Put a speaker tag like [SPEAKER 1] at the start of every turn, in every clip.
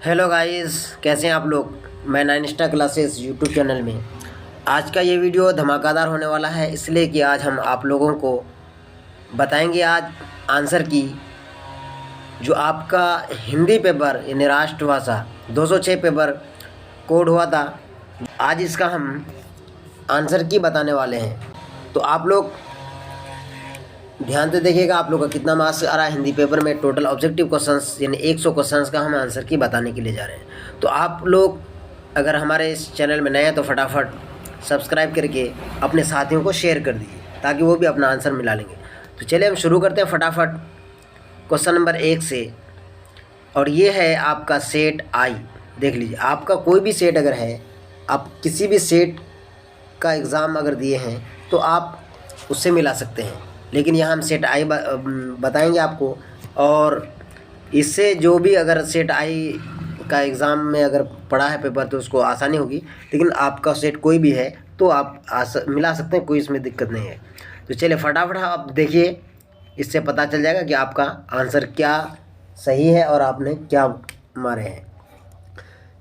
[SPEAKER 1] Hello guys, कैसे हैं आप लोग। मैं nine star classes YouTube channel में आज का ये वीडियो धमाकेदार होने वाला है, इसलिए कि आज हम आप लोगों को बताएंगे आज आंसर की जो आपका हिंदी पेपर यानी राष्ट्रभाषा 206 पेपर कोड हुआ था। आज इसका हम आंसर की बताने वाले हैं, तो आप लोग ध्यान से देखिएगा आप लोग का कितना मार्क्स आ रहा है हिंदी पेपर में। टोटल ऑब्जेक्टिव क्वेश्चंस यानी 100 क्वेश्चंस का हम आंसर की बताने के लिए जा रहे हैं। तो आप लोग अगर हमारे इस चैनल में नए हैं तो फटाफट सब्सक्राइब करके अपने साथियों को शेयर कर दीजिए ताकि वो भी अपना आंसर मिला लेंगे। तो चलिए हम शुरू करते हैं फटाफट क्वेश्चन नंबर 1 से। और ये है आपका सेट आई। देख लीजिए, आपका कोई भी सेट अगर है, आप किसी भी सेट का एग्ज़ाम अगर दिए हैं तो आप उससे मिला सकते हैं, लेकिन यहाँ हम सेट आई बताएंगे आपको। और इससे जो भी अगर सेट आई का एग्ज़ाम में अगर पढ़ा है पेपर तो उसको आसानी होगी, लेकिन आपका सेट कोई भी है तो आप मिला सकते हैं, कोई इसमें दिक्कत नहीं है। तो चलिए फटाफट आप देखिए, इससे पता चल जाएगा कि आपका आंसर क्या सही है और आपने क्या मारे हैं।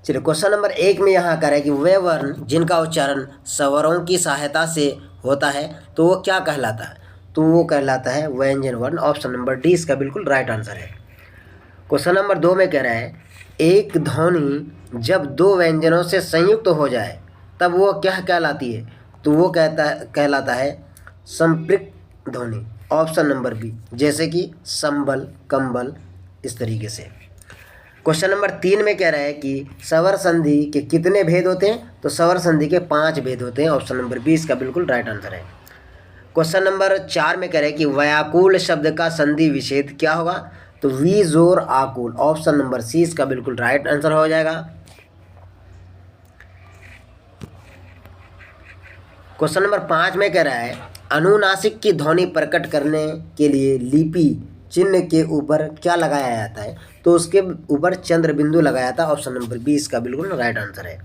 [SPEAKER 1] चलिए क्वेश्चन नंबर 1 में यहाँ कर है कि वे वर्ण जिनका उच्चारण स्वरों की सहायता से होता है तो वो क्या कहलाता है। तो वो कहलाता है व्यंजन वर्ण। ऑप्शन नंबर डी इसका बिल्कुल राइट आंसर है। क्वेश्चन नंबर 2 में कह रहा है एक ध्वनि जब दो व्यंजनों से संयुक्त हो जाए तब वो क्या कहलाती है। तो वो कहलाता है संपृक्त ध्वनि। ऑप्शन नंबर बी, जैसे कि संबल, कंबल, इस तरीके से। क्वेश्चन नंबर 3 में कह रहा है कि स्वर संधि के कितने भेद होते हैं। तो स्वर संधि के 5 भेद होते हैं। ऑप्शन नंबर बी इसका बिल्कुल राइट आंसर है। क्वेश्चन नंबर 4 में कह रहे हैं कि व्याकुल शब्द का संधि विच्छेद क्या होगा। तो वी जोर आकुल। ऑप्शन नंबर सी इसका बिल्कुल राइट आंसर हो जाएगा। क्वेश्चन नंबर 5 में कह रहा है अनुनासिक की ध्वनि प्रकट करने के लिए लिपि चिन्ह के ऊपर क्या लगाया जाता है। तो उसके ऊपर चंद्र बिंदु लगाया था। ऑप्शन नंबर बी इसका बिल्कुल राइट आंसर है।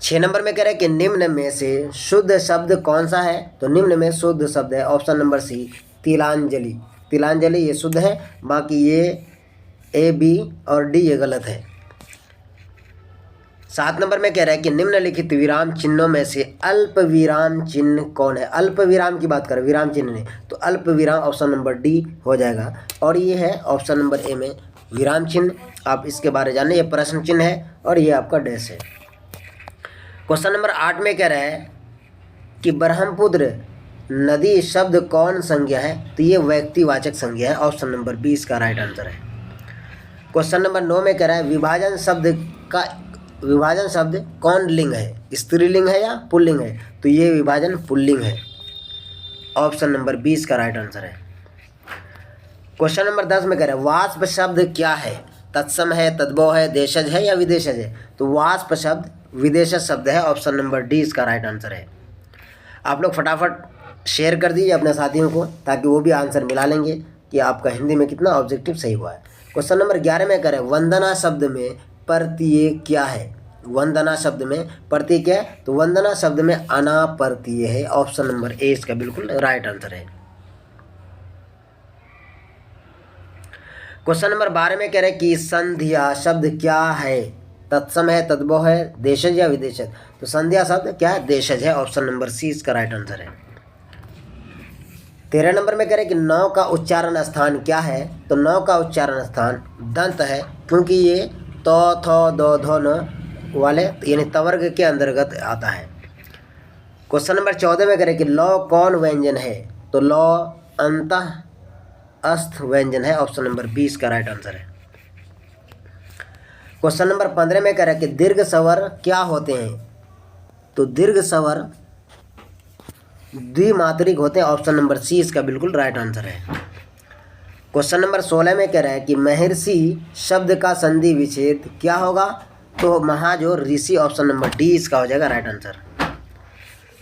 [SPEAKER 1] 6 नंबर में कह रहे हैं कि निम्न में से शुद्ध शब्द कौन सा है। तो निम्न में शुद्ध शब्द है ऑप्शन नंबर सी तिलांजलि। तिलांजलि ये शुद्ध है, बाकी ये ए, बी और डी ये गलत है। 7 नंबर में कह रहा है कि निम्नलिखित विराम चिन्हों में से अल्प विराम चिन्ह कौन है। अल्प विराम की बात करें, विराम चिन्ह नहीं, तो अल्प विराम ऑप्शन नंबर डी हो जाएगा। और ये है ऑप्शन नंबर ए में विराम चिन्ह। आप इसके बारे जानिए, ये प्रश्न चिन्ह है और ये आपका डैश है। क्वेश्चन नंबर 8 में कह रहा है कि ब्रह्मपुत्र नदी शब्द कौन संज्ञा है। तो ये व्यक्तिवाचक संज्ञा है। ऑप्शन नंबर बी इसका राइट आंसर है। क्वेश्चन नंबर 9 में कह रहा है विभाजन शब्द कौन लिंग है, स्त्रीलिंग है या पुल्लिंग है। तो ये विभाजन पुल्लिंग है। ऑप्शन नंबर 20 का राइट आंसर है। क्वेश्चन नंबर 10 में कह रहा है वाष्प शब्द क्या है। तत्सम है, तद्भव है, देशज है या विदेशज है। तो वाष्प शब्द विदेशज शब्द है। ऑप्शन नंबर डी इसका राइट आंसर है। आप लोग फटाफट शेयर कर दीजिए अपने साथियों को ताकि वो भी आंसर मिला लेंगे कि आपका हिंदी में कितना ऑब्जेक्टिव सही हुआ है। क्वेश्चन नंबर 11 में कह रहे हैं वंदना शब्द में प्रत्यय क्या है। वंदना शब्द में प्रत्यय क्या है। तो वंदना शब्द में अना प्रत्यय है। ऑप्शन नंबर ए इसका बिल्कुल राइट आंसर है। क्वेश्चन नंबर 12 में कह रहे हैं कि संध्या शब्द क्या है। तत्सम है, तद्भव है, देशज या विदेशज। तो संध्या शब्द क्या है, देशज है। ऑप्शन नंबर सी इसका राइट आंसर है। 13 नंबर में कह रहे हैं कि नौ का उच्चारण स्थान क्या है। तो नौ का उच्चारण स्थान दंत है, क्योंकि ये तो, थो, दो, धो, न वाले यानी तवर्ग के अंतर्गत आता है। क्वेश्चन नंबर 14 में कह रहे हैं कि लौ कौन व्यंजन है। तो लौ अंतः अस्थ व्यंजन है। ऑप्शन नंबर 20 का राइट आंसर है। क्वेश्चन नंबर 15 में कह रहा है कि दीर्घ स्वर क्या होते हैं। तो दीर्घ स्वर द्विमात्रिक होते हैं। ऑप्शन नंबर सी इसका बिल्कुल राइट आंसर है। क्वेश्चन नंबर 16 में कह रहा है कि महर्षि शब्द का संधि विच्छेद क्या होगा। तो महाजोर ऋषि। ऑप्शन नंबर डी इसका हो जाएगा राइट आंसर।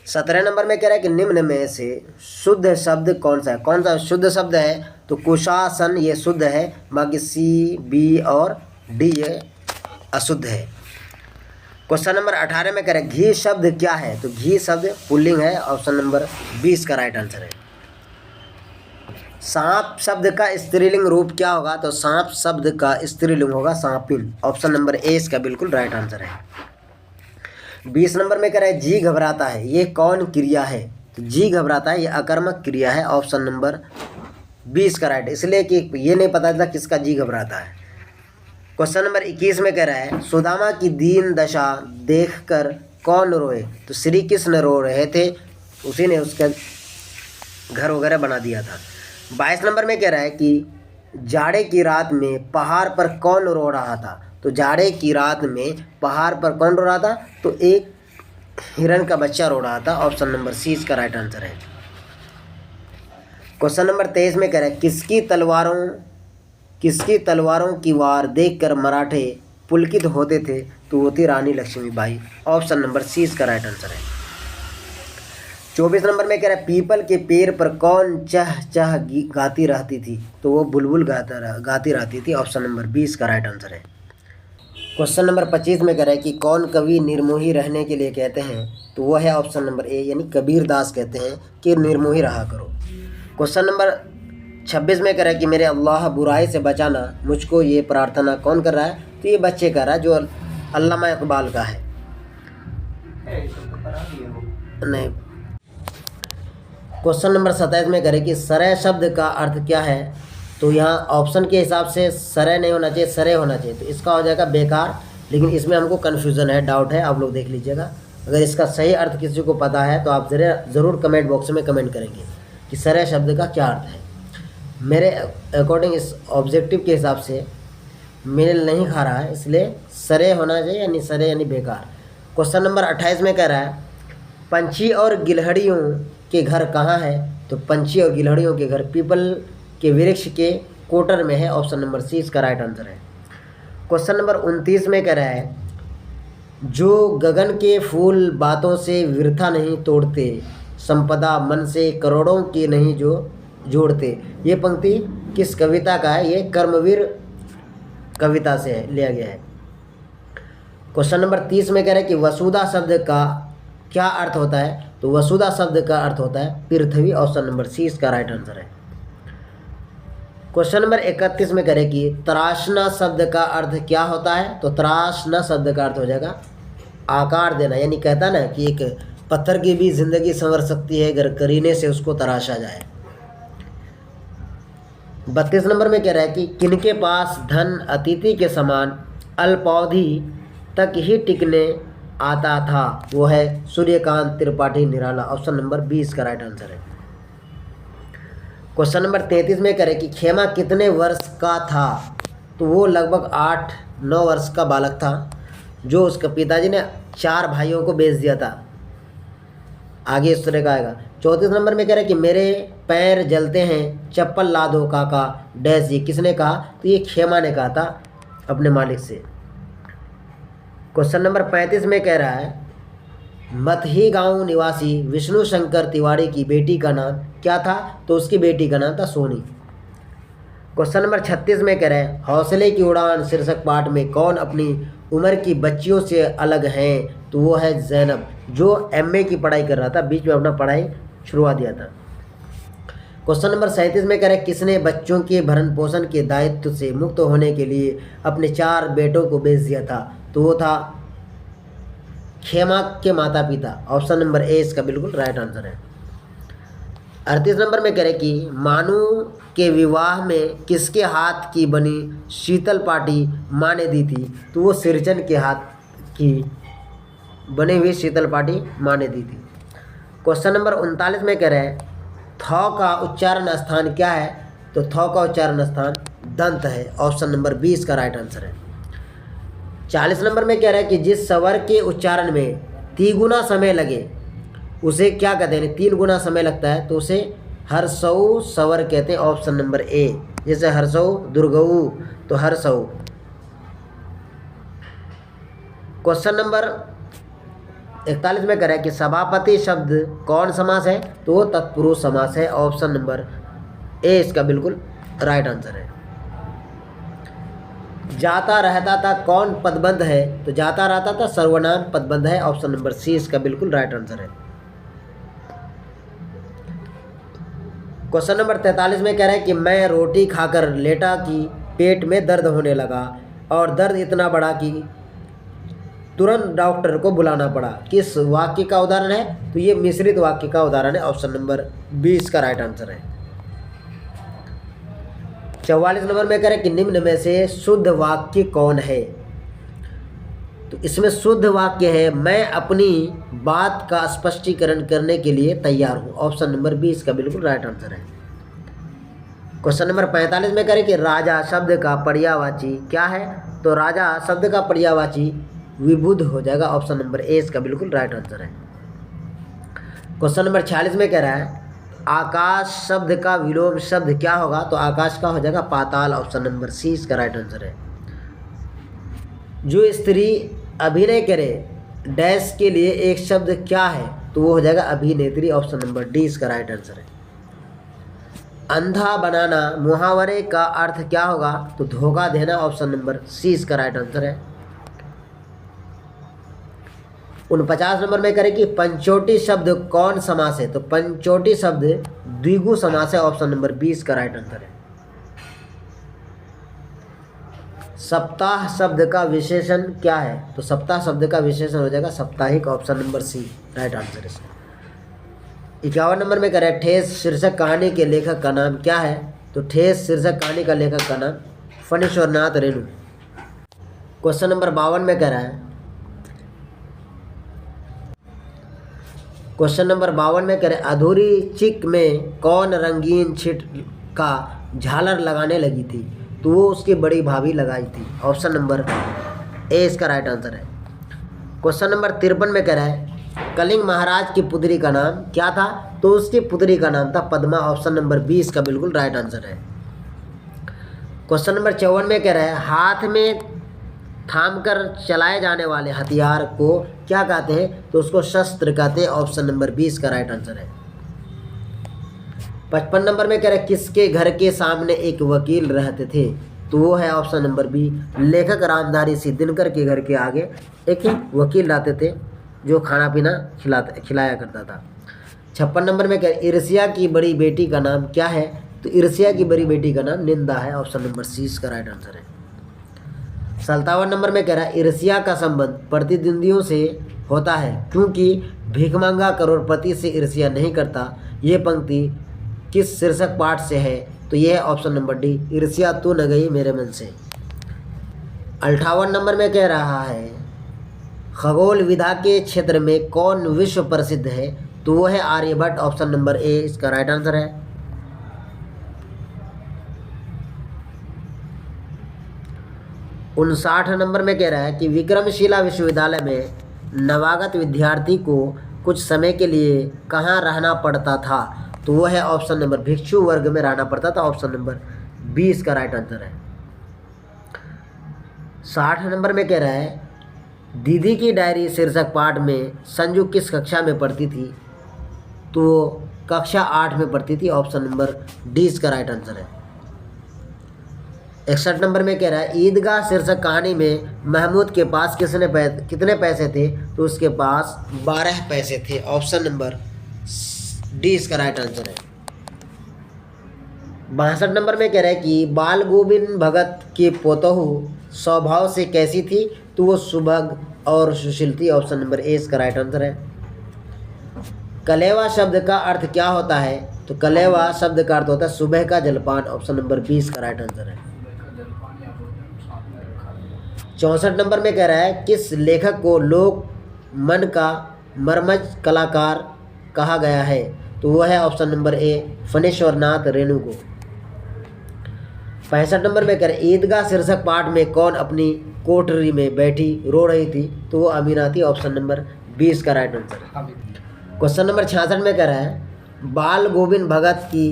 [SPEAKER 1] 17 नंबर में कह रहा है कि निम्न में से शुद्ध शब्द कौन सा है। कौन सा शुद्ध शब्द है। तो कुशासन ये शुद्ध है, बाकी सी, बी और डी ये अशुद्ध है। क्वेश्चन नंबर 18 में कह रहे हैं घी शब्द क्या है। तो घी शब्द पुल्लिंग है। ऑप्शन नंबर 20 का राइट आंसर है। सांप शब्द का स्त्रीलिंग रूप क्या होगा? तो सांप शब्द का स्त्रीलिंग होगा सांपिन। ऑप्शन नंबर ए इसका बिल्कुल राइट आंसर है। 20 नंबर में कह रहा है जी घबराता है, ये कौन क्रिया है? तो जी घबराता है ये अकर्मक क्रिया है। ऑप्शन नंबर 20 का राइट, इसलिए कि ये नहीं पता था किसका जी घबराता है। क्वेश्चन नंबर 21 में कह रहा है सुदामा की दीन दशा देखकर कौन रोए? तो श्री कृष्ण रो रहे थे, उसी ने उसका घर वगैरह बना दिया था। 22 नंबर में कह रहा है कि जाड़े की रात में पहाड़ पर कौन रो रहा था? तो जाड़े की रात में पहाड़ पर कौन रो रहा था? तो एक हिरण का बच्चा रो रहा था। ऑप्शन नंबर सी इसका राइट आंसर है। क्वेश्चन नंबर 23 में कह रहा है किसकी तलवारों की वार देखकर मराठे पुलकित होते थे? तो वो थी रानी लक्ष्मीबाई। ऑप्शन नंबर सी इसका राइट आंसर है। 24 नंबर में कह रहा है पीपल के पेड़ पर कौन चह चह गाती रहती थी? तो वो बुलबुल गाती रहती थी। ऑप्शन नंबर 20 का राइट आंसर है। क्वेश्चन नंबर 25 में कह रहा है कि कौन कवि निर्मोही रहने के लिए कहते हैं? तो वो है ऑप्शन नंबर ए, यानी कबीर दास कहते हैं कि निर्मोही रहा करो। क्वेश्चन नंबर 26 में कह रहा है कि मेरे अल्लाह बुराई से बचाना, मुझको ये प्रार्थना कौन कर रहा है? तो ये बच्चे कर रहा है जो अल्लामा इकबाल का है। नहीं। क्वेश्चन नंबर 27 में करें कि सरय शब्द का अर्थ क्या है? तो यहाँ ऑप्शन के हिसाब से सरय नहीं होना चाहिए, सरय होना चाहिए, तो इसका हो जाएगा बेकार। लेकिन इसमें हमको कन्फ्यूज़न है, डाउट है, आप लोग देख लीजिएगा। अगर इसका सही अर्थ किसी को पता है तो आप ज़रूर कमेंट बॉक्स में कमेंट करेंगे कि सरय शब्द का क्या अर्थ है। मेरे अकॉर्डिंग इस ऑब्जेक्टिव के हिसाब से मेल नहीं खा रहा है, इसलिए सरय होना चाहिए, यानी सरय यानी बेकार। क्वेश्चन नंबर 28 में कह रहा है पंछी और गिलहरियों के घर कहाँ है? तो पंछी और गिलहरियों के घर पीपल के वृक्ष के कोटर में है। ऑप्शन नंबर सी इसका राइट आंसर है। क्वेश्चन नंबर 29 में कह रहा है जो गगन के फूल बातों से वृथा नहीं तोड़ते, संपदा मन से करोड़ों की नहीं जो जोड़ते। ये पंक्ति किस कविता का है? ये कर्मवीर कविता से लिया गया है। क्वेश्चन नंबर 30 में कह रहा है कि वसुधा शब्द का क्या अर्थ होता है? तो वसुधा शब्द का अर्थ होता है पृथ्वी। ऑप्शन नंबर सी इसका राइट आंसर है। क्वेश्चन नंबर 31 में करें कि तराशना शब्द का अर्थ क्या होता है? तो तराशना शब्द का अर्थ हो जाएगा आकार देना, यानी कहता ना कि एक पत्थर की भी जिंदगी संवर सकती है अगर करीने से उसको तराशा जाए। 32 नंबर में कह रहा है कि किनके पास धन अतिथि के समान अल्पावधि तक ही टिकने आता था? वो है सूर्यकांत त्रिपाठी निराला। ऑप्शन नंबर 20 का राइट आंसर है। क्वेश्चन नंबर 33 में करें कि खेमा कितने वर्ष का था? तो वो लगभग 8-9 वर्ष का बालक था, जो उसके पिताजी ने 4 भाइयों को बेच दिया था। आगे इस तरह का आएगा। 34 नंबर में कह रहे हैं कि मेरे पैर जलते हैं, चप्पल ला दो काका डैश। ये किसने कहा? तो ये खेमा ने कहा था अपने मालिक से। क्वेश्चन नंबर 35 में कह रहा है मतही गांव निवासी विष्णु शंकर तिवारी की बेटी का नाम क्या था? तो उसकी बेटी का नाम था सोनी। क्वेश्चन नंबर 36 में कह रहे हैं हौसले की उड़ान शीर्षक पाठ में कौन अपनी उम्र की बच्चियों से अलग हैं? तो वो है जैनब, जो एमए की पढ़ाई कर रहा था, बीच में अपना पढ़ाई छुड़वा दिया था। क्वेश्चन नंबर 37 में कह रहे हैं किसने बच्चों के भरण पोषण के दायित्व से मुक्त होने के लिए अपने 4 बेटों को बेच दिया था? तो वो था खेमा के माता पिता। ऑप्शन नंबर ए इसका बिल्कुल राइट आंसर है। 38 नंबर में कह रहे कि मानू के विवाह में किसके हाथ की बनी शीतल पाटी माँ ने दी थी? तो वो सिरचन के हाथ की बनी हुई शीतल पाटी माँ ने दी थी। क्वेश्चन नंबर 39 में कह रहे हैं थौ का उच्चारण स्थान क्या है? तो थौ का उच्चारण स्थान दंत है। ऑप्शन नंबर 20 का राइट आंसर है। 40 नंबर में कह रहा है कि जिस स्वर के उच्चारण में 3 गुना समय लगे उसे क्या कहते हैं? 3 गुना समय लगता है तो उसे हर्षऊ स्वर कहते हैं। ऑप्शन नंबर ए, जैसे हर्षऊ दुर्गऊ तो हर्षऊ। क्वेश्चन नंबर 41 में कह रहा है कि सभापति शब्द कौन समास है? तो वो तत्पुरुष समास है। ऑप्शन नंबर ए इसका बिल्कुल राइट आंसर है। जाता रहता था कौन पदबंध है? तो जाता रहता था सर्वनाम पदबंध है। ऑप्शन नंबर सी इसका बिल्कुल राइट आंसर है। क्वेश्चन नंबर 43 में कह रहा है कि मैं रोटी खाकर लेटा कि पेट में दर्द होने लगा और दर्द इतना बढ़ा कि तुरंत डॉक्टर को बुलाना पड़ा। किस वाक्य का उदाहरण है? तो ये मिश्रित वाक्य का उदाहरण है। ऑप्शन नंबर 20 का राइट आंसर है। 44 नंबर में कह रहे हैं कि निम्न में से शुद्ध वाक्य कौन है? तो इसमें शुद्ध वाक्य है मैं अपनी बात का स्पष्टीकरण करने के लिए तैयार हूँ। ऑप्शन नंबर 20 का बिल्कुल राइट आंसर है। क्वेश्चन नंबर 45 में करें कि राजा शब्द का पर्यायवाची क्या है? तो राजा शब्द का पर्यायवाची विबुध हो जाएगा। ऑप्शन नंबर ए इसका बिल्कुल राइट आंसर है। क्वेश्चन नंबर 46 में कह रहा है आकाश शब्द का विलोम शब्द क्या होगा? तो आकाश का हो जाएगा पाताल। ऑप्शन नंबर सी इसका राइट आंसर है। जो स्त्री अभिनय करे डैश के लिए एक शब्द क्या है? तो वो हो जाएगा अभिनेत्री। ऑप्शन नंबर डी इसका राइट आंसर है। अंधा बनाना मुहावरे का अर्थ क्या होगा? तो धोखा देना। ऑप्शन नंबर सी इसका राइट आंसर है। 49 नंबर में करें कि पंचोटी शब्द कौन समास है? तो पंचोटी शब्द द्विगु समास है। ऑप्शन नंबर 20 का राइट आंसर है। सप्ताह शब्द का विशेषण क्या है? तो सप्ताह शब्द का विशेषण हो जाएगा साप्ताहिक। Option number C right answer है। 51 नंबर में करें ठेस शीर्षक कहानी के लेखक का नाम क्या है? तो ठेस शीर्षक कहानी का लेखक का नाम फणीश्वरनाथ रेणु। क्वेश्चन नंबर 52 में कह रहा है क्वेश्चन नंबर 52 में कह रहे अधूरी चिक में कौन रंगीन छिट का झालर लगाने लगी थी? तो वो उसकी बड़ी भाभी लगाई थी। ऑप्शन नंबर ए इसका राइट आंसर है। क्वेश्चन नंबर 53 में कह रहा है कलिंग महाराज की पुत्री का नाम क्या था? तो उसकी पुत्री का नाम था पद्मा। ऑप्शन नंबर 20 का बिल्कुल राइट आंसर है। क्वेश्चन नंबर 54 में कह रहा है हाथ में थामकर चलाए जाने वाले हथियार को क्या कहते हैं? तो उसको शस्त्र कहते हैं। ऑप्शन नंबर 20 का राइट आंसर है। 55 नंबर में कह रहे किसके घर के सामने एक वकील रहते थे? तो वो है ऑप्शन नंबर बी लेखक रामधारी सिंह दिनकर के घर के आगे एक वकील लाते थे जो खाना पीना खिलाया करता था। 56 नंबर में कह ईर्ष्या की बड़ी बेटी का नाम क्या है? तो ईर्ष्या की बड़ी बेटी का नाम निंदा है। ऑप्शन नंबर सी इसका राइट आंसर है। 57 नंबर में कह रहा है ईर्ष्या का संबंध प्रतिद्वंदियों से होता है क्योंकि भिखमंगा करोड़पति से ईर्ष्या नहीं करता। ये पंक्ति किस शीर्षक पाठ से है? तो यह है ऑप्शन नंबर डी ईर्ष्या तू न गई मेरे मन से। 58 नंबर में कह रहा है खगोल विधा के क्षेत्र में कौन विश्व प्रसिद्ध है? तो वो है आर्यभट्ट। ऑप्शन नंबर ए इसका राइट आंसर है। 59 नंबर में कह रहा है कि विक्रमशिला विश्वविद्यालय में नवागत विद्यार्थी को कुछ समय के लिए कहाँ रहना पड़ता था? तो वो है ऑप्शन नंबर भिक्षु वर्ग में रहना पड़ता था। ऑप्शन नंबर 20 का राइट आंसर है। 60 नंबर में कह रहा है दीदी की डायरी शीर्षक पाठ में संजू किस कक्षा में पढ़ती थी? तो कक्षा 8 में पढ़ती थी। ऑप्शन नंबर डी इसका राइट आंसर है। 61 नंबर में कह रहा है ईदगाह शीर्षक कहानी में महमूद के पास कितने पैसे थे? तो उसके पास 12 पैसे थे। ऑप्शन नंबर डी इसका राइट आंसर है। 62 नंबर में कह रहा है कि बाल गोविंद भगत की पोतहू स्वभाव से कैसी थी? तो वो सुभग और सुशील थी। ऑप्शन नंबर ए इसका राइट आंसर है। कलेवा शब्द का अर्थ क्या होता है? तो कलेवा शब्द का अर्थ होता है सुबह का जलपान। ऑप्शन नंबर 20 का राइट आंसर है। 64 नंबर में कह रहा है किस लेखक को लोक मन का मर्मज कलाकार कहा गया है? तो वो है option number A Phanishwarnath Renu को। 65 नंबर में कह रहे ईदगाह शीर्षक पाठ में कौन अपनी कोठरी में बैठी रो रही थी? तो वो अमीना थी। ऑप्शन नंबर 20 का राइट आंसर है। क्वेश्चन नंबर 66 में कह रहा है बाल गोविंद भगत की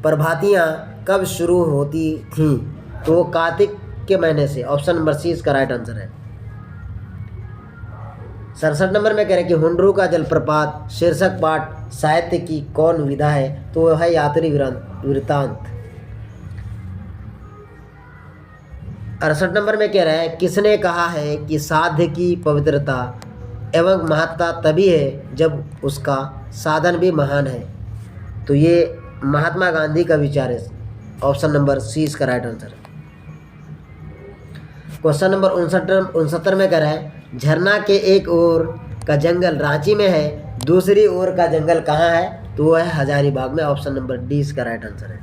[SPEAKER 1] प्रभातियाँ कब शुरू होती थीं? तो वो कार्तिक के महीने से। ऑप्शन नंबर सी इसका राइट आंसर है। 67 नंबर में कह रहे कि हुंडरू का जलप्रपात शीर्षक पाठ साहित्य की कौन विधा है? तो वह है यात्री वृत्तांत। 68 नंबर में कह रहा है किसने कहा है कि साध्य की पवित्रता एवं महत्ता तभी है जब उसका साधन भी महान है? तो ये महात्मा गांधी का विचार है। ऑप्शन नंबर सी इसका राइट आंसर है। क्वेश्चन नंबर 69 में कह रहा है झरना के एक ओर का जंगल रांची में है, दूसरी ओर का जंगल कहाँ है? तो वो है हजारीबाग में। ऑप्शन नंबर डी इसका राइट आंसर है।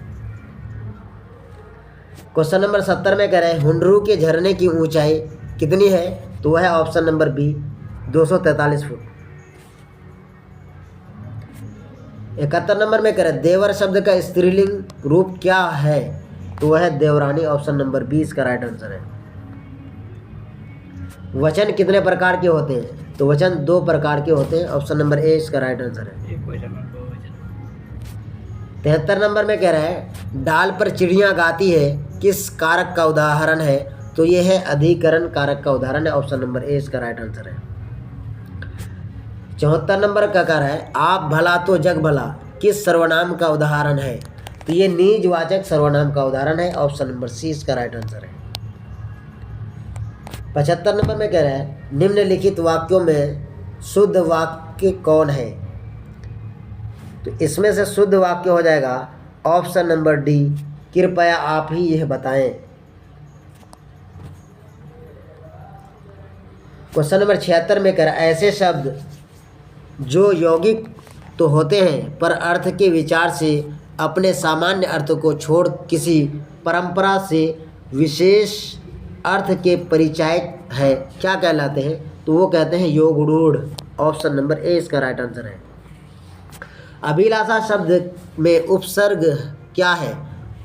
[SPEAKER 1] क्वेश्चन नंबर 70 में कह रहे हैं हुंडरू के झरने की ऊंचाई कितनी है? तो वह है option number B 243 foot. 71 number में कह रहे हैं देवर शब्द का स्त्रीलिंग रूप क्या है? तो वह है देवरानी। ऑप्शन नंबर बी इसका राइट आंसर है। वचन कितने प्रकार के होते हैं? तो वचन 2 प्रकार के होते हैं। ऑप्शन नंबर ए इसका राइट आंसर है। 73 नंबर में कह रहा है डाल पर चिड़िया गाती है किस कारक का उदाहरण है? तो ये है अधिकरण कारक का उदाहरण है। ऑप्शन नंबर ए इसका राइट आंसर है। 74 नंबर का कह रहा है आप भला तो जग भला किस सर्वनाम का उदाहरण है? तो ये निजवाचक सर्वनाम का उदाहरण है। ऑप्शन नंबर सी इसका राइट आंसर है। 75 नंबर में कह रहा है निम्नलिखित वाक्यों में शुद्ध वाक्य कौन है? तो इसमें से शुद्ध वाक्य हो जाएगा ऑप्शन नंबर डी कृपया आप ही यह बताएं। क्वेश्चन नंबर 76 में कह रहा है ऐसे शब्द जो यौगिक तो होते हैं पर अर्थ के विचार से अपने सामान्य अर्थ को छोड़ किसी परंपरा से विशेष अर्थ के परिचायक है क्या कहलाते हैं? तो वो कहते हैं योगरूढ़। ऑप्शन नंबर ए इसका राइट आंसर है। अभिलाषा शब्द में उपसर्ग क्या है?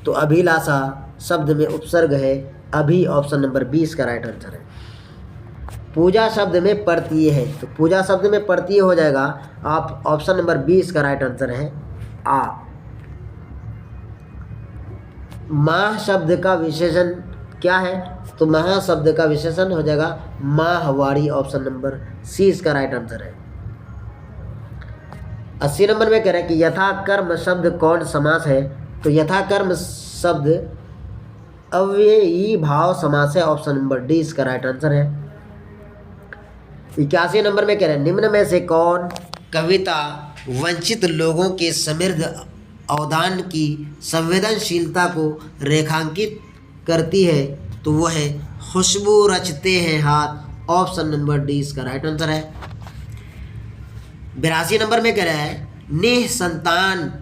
[SPEAKER 1] तो अभिलाषा शब्द में उपसर्ग है अभी। ऑप्शन नंबर 20 का राइट आंसर है। पूजा शब्द में प्रत्यय है, तो पूजा शब्द में प्रत्यय हो जाएगा आप ऑप्शन नंबर 20 का राइट आंसर है आ। माह शब्द का विशेषण क्या है? तो महा शब्द का विशेषण हो जाएगा माहवारी। ऑप्शन नंबर सी इसका राइट आंसर है। 80 नंबर में कह रहे हैं कि यथाकर्म शब्द कौन समास है? तो यथाकर्म शब्द अव्ययी भाव समास है। ऑप्शन नंबर डी इसका राइट आंसर है। 81 नंबर में कह रहे हैं निम्न में से कौन कविता वंचित लोगों के समृद्ध अवदान की संवेदनशीलता को रेखांकित करती है? तो वह है खुशबू रचते हैं हाथ। ऑप्शन नंबर डी इसका राइट आंसर है। 82 नंबर में कह रहा है निह संतान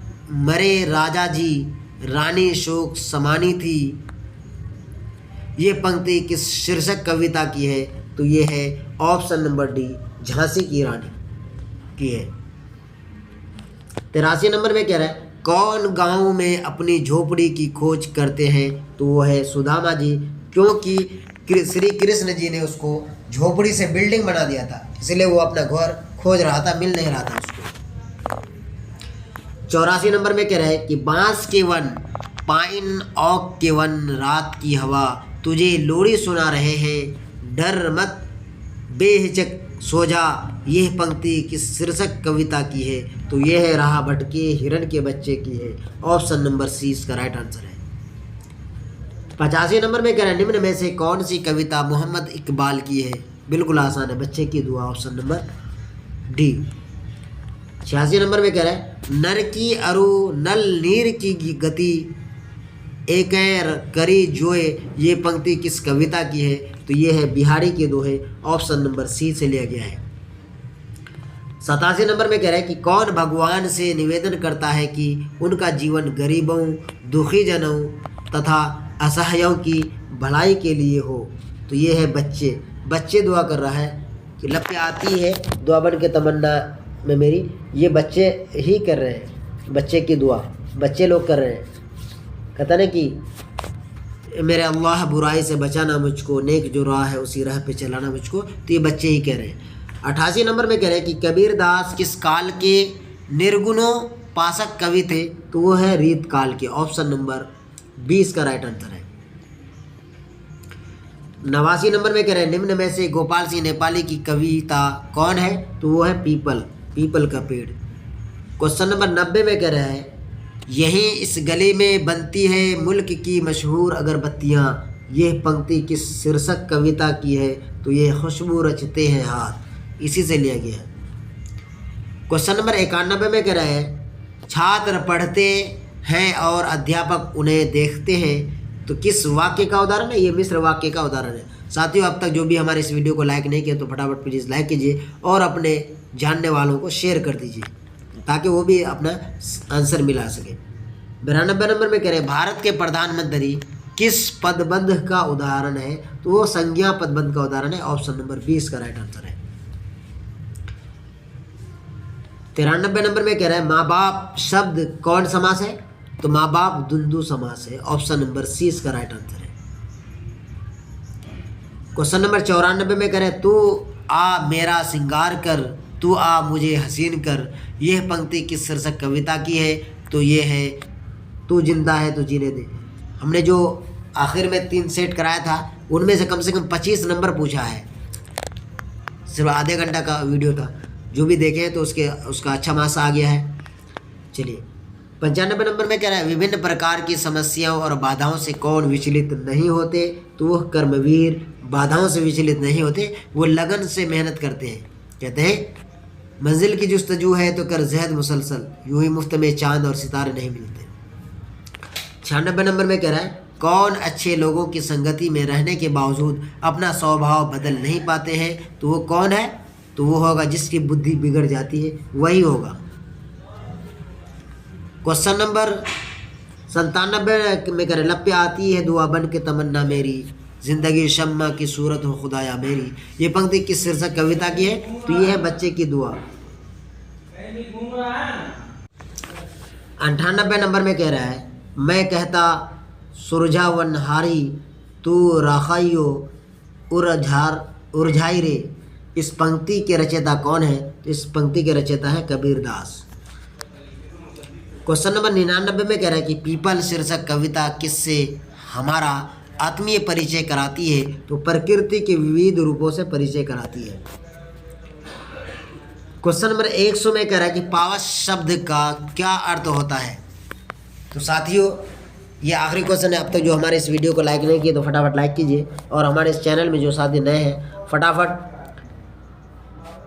[SPEAKER 1] मरे राजा जी रानी शोक समानी थी। ये पंक्ति किस शीर्षक कविता की है? तो ये है ऑप्शन नंबर डी झांसी की रानी की है। 83 नंबर में कह रहा है कौन गांव में अपनी झोपड़ी की खोज करते हैं? तो वो है सुदामा जी, क्योंकि श्री कृष्ण जी ने उसको झोपड़ी से बिल्डिंग बना दिया था, इसलिए वो अपना घर खोज रहा था, मिल नहीं रहा था उसको। 84 नंबर में कह रहा है कि बांस के वन पाइन ओक के वन रात की हवा तुझे लोरी सुना रहे हैं डर मत बेहिचक सो जा। यह पंक्ति किस शीर्षक कविता की है? तो यह है राह भटके हिरण के बच्चे की है। ऑप्शन नंबर सी इसका राइट आंसर है। 85 नंबर में कह रहा है निम्न में से कौन सी कविता मोहम्मद इकबाल की है? बिल्कुल आसान है, बच्चे की दुआ। Option number D. 86 नंबर में कह रहा है नर की अरु नल नीर की गति एक करी जोए। ये पंक्ति किस कविता की है? तो ये है बिहारी के दोहे। ऑप्शन नंबर सी से लिया गया है। 87 नंबर में कह रहा है कि कौन भगवान से निवेदन करता है कि उनका जीवन गरीबों दुखी जनों तथा असहायों की भलाई के लिए हो? तो ये है बच्चे दुआ कर रहा है कि लपके आती है दुआ बन के तमन्ना में मेरी। ये बच्चे ही कर रहे हैं, बच्चे की दुआ बच्चे लोग कर रहे हैं। कहता ना कि मेरे अल्लाह बुराई से बचाना मुझको, नेक जो राह है उसी राह पे चलाना मुझको। तो ये बच्चे ही कह रहे हैं। 88 नंबर में कह रहे हैं कि कबीर दास किस काल के निर्गुणों पासक कवि थे? तो वो है रीत काल के। ऑप्शन नंबर 20 का राइट आंसर है। 89 नंबर में कह रहे हैं निम्न में से गोपाल सिंह नेपाली की कविता कौन है? तो वो है पीपल का पेड़। क्वेश्चन नंबर 90 में कह रहा है यहीं इस गली में बनती है मुल्क की मशहूर अगरबत्तियाँ। यह पंक्ति किस शीर्षक कविता की है? तो ये खुशबू रचते हैं हाथ, इसी से लिया गया है। क्वेश्चन नंबर 91 में कह रहा है छात्र पढ़ते हैं और अध्यापक उन्हें देखते हैं। तो किस वाक्य का उदाहरण है? ये मिस्र वाक्य का उदाहरण है। साथियों, अब तक जो भी हमारे इस वीडियो को लाइक नहीं किया तो फटाफट प्लीज़ लाइक कीजिए और अपने जानने वालों को शेयर कर दीजिए ताकि वो भी अपना आंसर मिला सके। 92 नंबर में कह रहे हैं भारत के प्रधानमंत्री किस पदबंध का उदाहरण है? तो वो संज्ञा पदबंध का उदाहरण है। ऑप्शन नंबर 20 का राइट आंसर है। 93 नंबर में कह रहा है माँ बाप शब्द कौन समास है? तो माँ बाप द्वंद्व समास है। ऑप्शन नंबर सी इसका राइट आंसर है। क्वेश्चन नंबर 94 में कह रहे हैं तू आ मेरा श्रृंगार कर, तू आ मुझे हसीन कर। यह पंक्ति किस शीर्षक कविता की है? तो ये है तू जिंदा है तो जीने दे। हमने जो आखिर में 3 सेट कराया था उनमें से कम 25 नंबर पूछा है। सिर्फ आधे घंटा का वीडियो था, जो भी देखे तो उसका अच्छा मार्क्स आ गया है। चलिए 95 नंबर में कह रहा है विभिन्न प्रकार की समस्याओं और बाधाओं से कौन विचलित नहीं होते? तो वह कर्मवीर बाधाओं से विचलित नहीं होते, वो लगन से मेहनत करते हैं। कहते हैं मंजिल की जुस्तजू है तो कर जहद मुसलसल, यूं ही मुफ्त में चांद और सितारे नहीं मिलते। 96 नंबर में कह रहा है कौन अच्छे लोगों की संगति में रहने के बावजूद अपना स्वभाव बदल नहीं पाते हैं? तो वो कौन है? तो वो होगा जिसकी बुद्धि बिगड़ जाती है, वही होगा। क्वेश्चन नंबर 97 में कह रहे लब पे आती है दुआ बन के तमन्ना मेरी, जिंदगी शम्मा की सूरत हो खुदाया मेरी। ये पंक्ति किस शीर्षक कविता की है? तो ये है बच्चे की दुआ। 98 नंबर में कह रहा है मैं कहता सुरझावनहारी तू राखाइयो उरझाई रे। इस पंक्ति के रचयिता कौन है? तो इस पंक्ति के रचयिता है कबीर दास। क्वेश्चन नंबर 99 में कह रहा है कि पीपल शीर्षक कविता किससे हमारा आत्मीय परिचय कराती है? तो प्रकृति के विविध रूपों से परिचय कराती है। क्वेश्चन नंबर 100 में कह रहा है कि पावस शब्द का क्या अर्थ होता है? तो साथियों, ये आखिरी क्वेश्चन है। अब तक जो हमारे इस वीडियो को लाइक नहीं किए तो फटाफट लाइक कीजिए और हमारे इस चैनल में जो साथी नए हैं फटाफट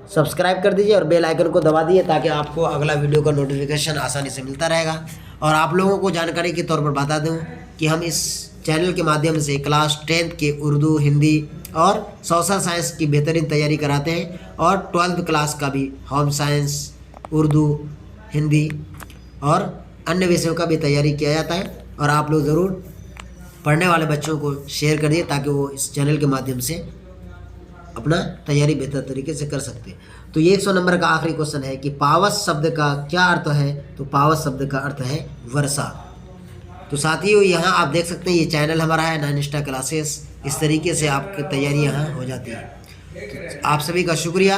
[SPEAKER 1] सब्सक्राइब कर दीजिए और बेल आइकन को दबा दीजिए ताकि आपको अगला वीडियो का नोटिफिकेशन आसानी से मिलता रहेगा। और आप लोगों को जानकारी के तौर पर बता दूं कि हम इस चैनल के माध्यम से क्लास 10th के उर्दू, हिंदी और सोशल साइंस की बेहतरीन तैयारी कराते हैं और 12th क्लास का भी होम साइंस, उर्दू, हिंदी और अन्य विषयों का भी तैयारी किया जाता है। और आप लोग ज़रूर पढ़ने वाले बच्चों को शेयर करिए ताकि वो इस चैनल के माध्यम से अपना तैयारी बेहतर तरीके से कर सकते हैं। तो ये 100 नंबर का आखिरी क्वेश्चन है कि पावस शब्द का क्या अर्थ है? तो पावस शब्द का अर्थ है वर्षा। तो साथियों, यहाँ आप देख सकते हैं ये चैनल हमारा है 9 इंस्टा क्लासेस। इस तरीके से आपकी तैयारी यहाँ हो जाती है। तो आप सभी का शुक्रिया।